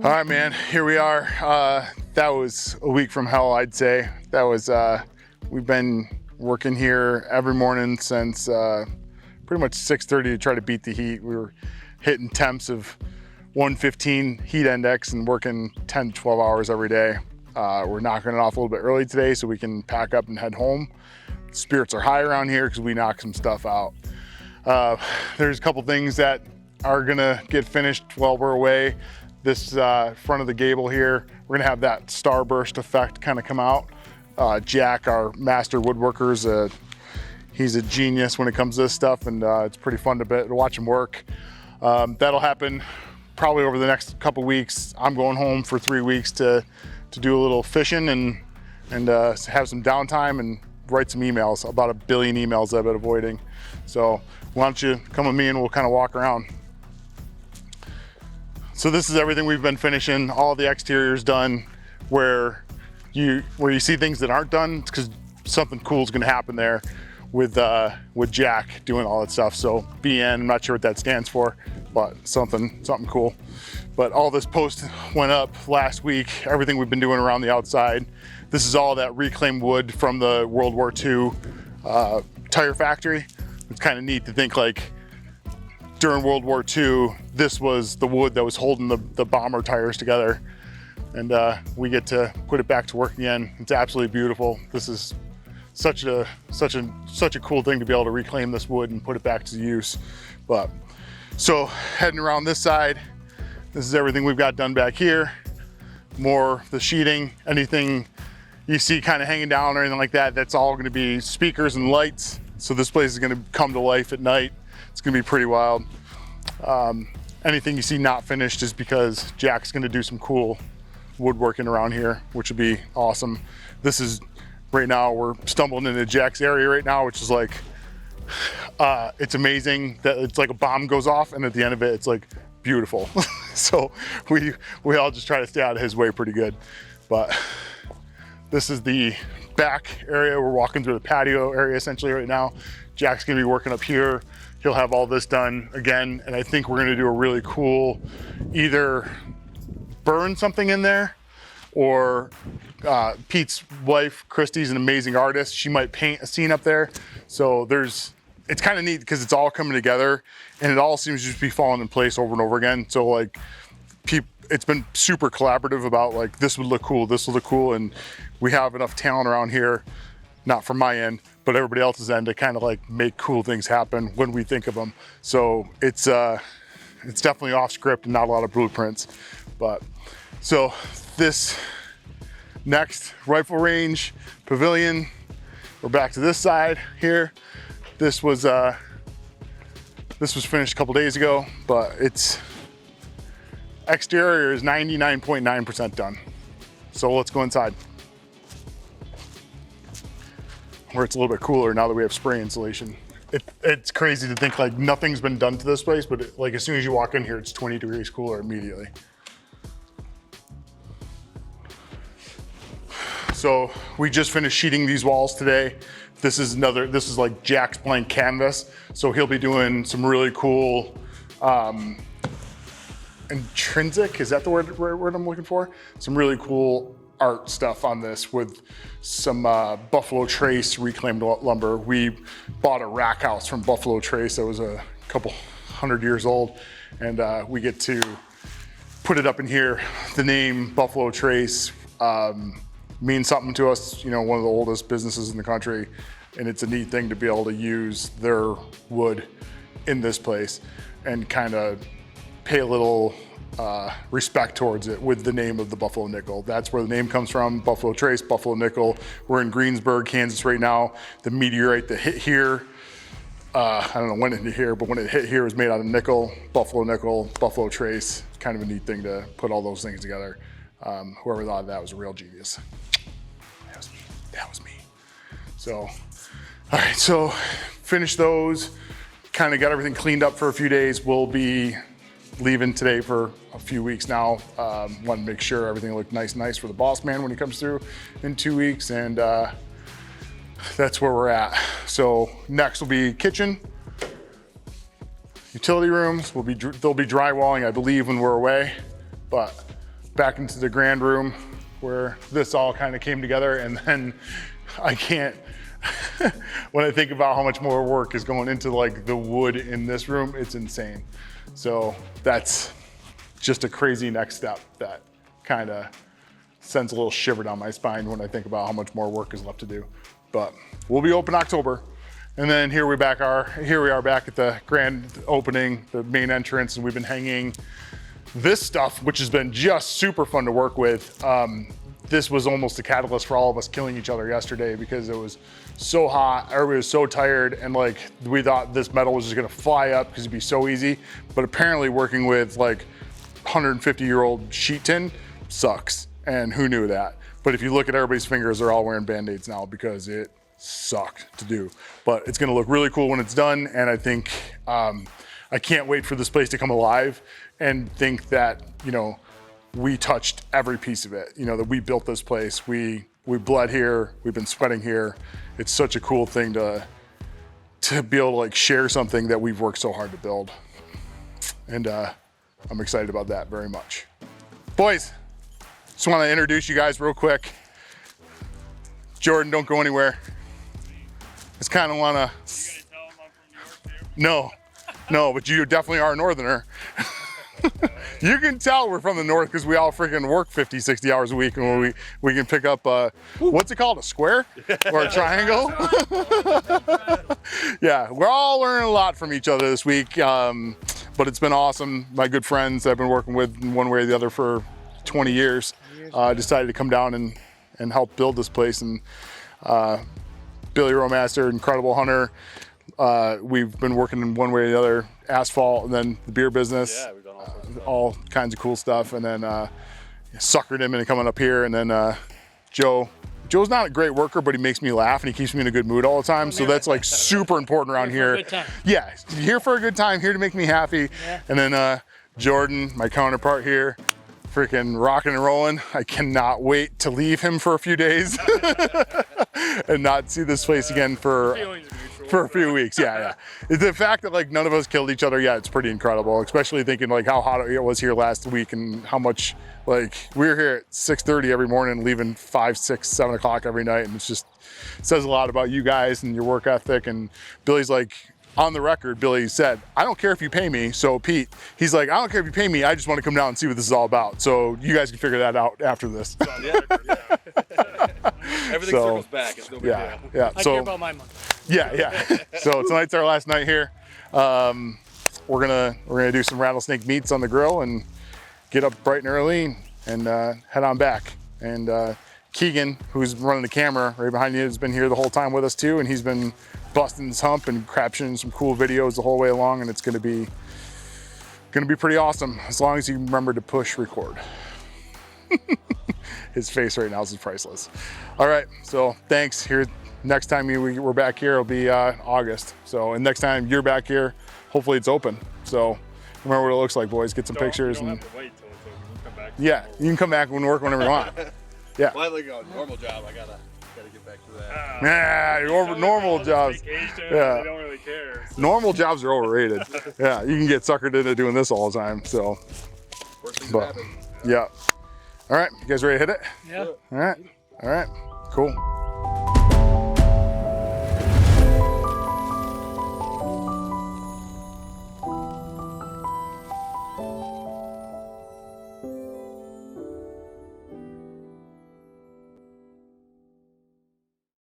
All right, man, here we are. That was a week from hell, I'd say. That was, we've been working here every morning since pretty much 6:30 to try to beat the heat. We were hitting temps of 115 heat index and working 10 to 12 hours every day. We're knocking it off a little bit early today so we can pack up and head home. Spirits are high around here because we knocked some stuff out. There's a couple things that are gonna get finished while we're away. This front of the gable here, we're gonna have that starburst effect kind of come out. Jack, our master woodworker, he's a genius when it comes to this stuff, and it's pretty fun to watch him work. That'll happen probably over the next couple weeks. I'm going home for 3 weeks to do a little fishing and have some downtime and write some emails, about 1 billion emails that I've been avoiding. So why don't you come with me and we'll kind of walk around. So this is everything we've been finishing. All the exterior's done. Where you see things that aren't done, it's because something cool is going to happen there with Jack doing all that stuff. So BN, I'm not sure what that stands for, but something cool. But all this post went up last week. Everything we've been doing around the outside. This is all that reclaimed wood from the World War II tire factory. It's kind of neat to think like during World War II, this was the wood that was holding the bomber tires together. And we get to put it back to work again. It's absolutely beautiful. This is such a cool thing to be able to reclaim this wood and put it back to use. But so heading around this side, this is everything we've got done back here. More the sheeting, anything you see kind of hanging down or anything like that, that's all gonna be speakers and lights. So this place is gonna come to life at night. It's gonna be pretty wild. Anything you see not finished is because Jack's gonna do some cool woodworking around here, which would be awesome. This is, right now, we're stumbling into Jack's area right now, which is like, it's amazing that it's like a bomb goes off and at the end of it, it's like beautiful. So we all just try to stay out of his way pretty good. But this is the back area. We're walking through the patio area essentially right now. Jack's gonna be working up here. He'll have all this done again. And I think we're gonna do a really cool, either burn something in there or Pete's wife, Christy's an amazing artist. She might paint a scene up there. So it's kind of neat because it's all coming together and it all seems to just be falling in place over and over again. So like it's been super collaborative about like, this would look cool, this will look cool. And we have enough talent around here, not from my end, but everybody else's end to kind of like make cool things happen when we think of them. So it's definitely off script and not a lot of blueprints. But so this next rifle range pavilion, we're back to this side here. This was finished a couple days ago, but its exterior is 99.9% done. So let's go inside, where it's a little bit cooler now that we have spray insulation. It's crazy to think like nothing's been done to this place, but like as soon as you walk in here, it's 20 degrees cooler immediately. So we just finished sheeting these walls today. This is like Jack's blank canvas. So he'll be doing some really cool, intrinsic, is that the word I'm looking for? Some really cool art stuff on this with some Buffalo Trace reclaimed lumber. We bought a rack house from Buffalo Trace that was a couple 100 years old, and we get to put it up in here. The name Buffalo Trace means something to us, you know, one of the oldest businesses in the country, and it's a neat thing to be able to use their wood in this place and kind of pay a little respect towards it with the name of the Buffalo Nickel. That's where the name comes from, Buffalo Trace, Buffalo Nickel. We're in Greensburg, Kansas right now. The meteorite that hit here, I don't know when it hit here, but when it hit here, it was made out of nickel, Buffalo Trace. Kind of a neat thing to put all those things together. Whoever thought of that was a real genius. That was me. So, all right, so finished those, kind of got everything cleaned up for a few days. We'll be leaving today for a few weeks now. Want to make sure everything looked nice for the boss man when he comes through in 2 weeks, and that's where we're at. So next will be kitchen, utility rooms. They'll be drywalling, I believe, when we're away, but back into the grand room where this all kind of came together. And then I can't, when I think about how much more work is going into like the wood in this room, it's insane. So that's just a crazy next step that kind of sends a little shiver down my spine when I think about how much more work is left to do. But we'll be open October. And then here we are back at the grand opening, the main entrance, and we've been hanging this stuff, which has been just super fun to work with. This was almost a catalyst for all of us killing each other yesterday because it was so hot, everybody was so tired, and like we thought this metal was just gonna fly up because it'd be so easy. But apparently working with like 150-year-old sheet tin sucks, and who knew that? But if you look at everybody's fingers, they're all wearing Band-Aids now because it sucked to do. But it's gonna look really cool when it's done, and I think I can't wait for this place to come alive and think that, you know, we touched every piece of it, you know, that we built this place. We bled here, we've been sweating here. It's such a cool thing to be able to like share something that we've worked so hard to build. And I'm excited about that very much. Boys, just want to introduce you guys real quick. Jordan, don't go anywhere. Just kind of want to. You gonna tell him I'm from New York too? No, but you definitely are a northerner. You can tell we're from the north because we all freaking work 50, 60 hours a week, and we can pick up, what's it called, a square or a triangle? Yeah, we're all learning a lot from each other this week, but it's been awesome. My good friends I've been working with in one way or the other for 20 years decided to come down and help build this place. And Billy Romaster, incredible hunter. We've been working in one way or the other, asphalt, and then the beer business. Yeah, we've done all kinds of cool stuff. And then suckered him into coming up here. And then Joe's not a great worker, but he makes me laugh and he keeps me in a good mood all the time. So that's like super important around here. Good time. Yeah, here for a good time, here to make me happy. Yeah. And then Jordan, my counterpart here, freaking rocking and rolling. I cannot wait to leave him for a few days and not see this place again for a few weeks. Yeah. The fact that like none of us killed each other, yeah, it's pretty incredible, especially thinking like how hot it was here last week and how much, like, we were here at 6:30 every morning, leaving 5, 6, 7 o'clock every night. And it's just, it says a lot about you guys and your work ethic. And Billy's like, on the record, Billy said, I don't care if you pay me. So Pete, he's like, I don't care if you pay me. I just want to come down and see what this is all about. So you guys can figure that out after this. Everything circles back. It's no big deal. Yeah. I care about my money. Yeah. So tonight's our last night here. We're gonna do some rattlesnake meats on the grill and get up bright and early and head on back. And Keegan, who's running the camera right behind you, has been here the whole time with us too, and he's been busting his hump and captioning some cool videos the whole way along, and it's gonna be pretty awesome as long as you remember to push record. His face right now is priceless. All right, so thanks. Here, next time we're back here, it'll be August. So, and next time you're back here, hopefully it's open. So remember what it looks like, boys. Get some pictures. You don't and have to wait till it's open. You can come back. Yeah, you can come back and work whenever you want. Yeah. Well, like a normal job, I gotta get back to that. Yeah, normal jobs. Vacation, Yeah. They don't really care. Normal jobs are overrated. Yeah, you can get suckered into doing this all the time. So, Worst things but happen. yeah. All right, you guys ready to hit it? Yeah. All right, cool.